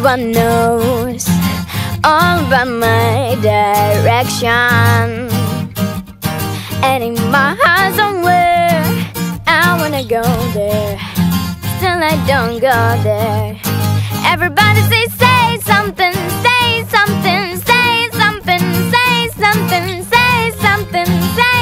Everyone knows all about my direction, and in my heart somewhere I wanna go there. Still I don't go there. Everybody say something, say something, say something, say something, say something, say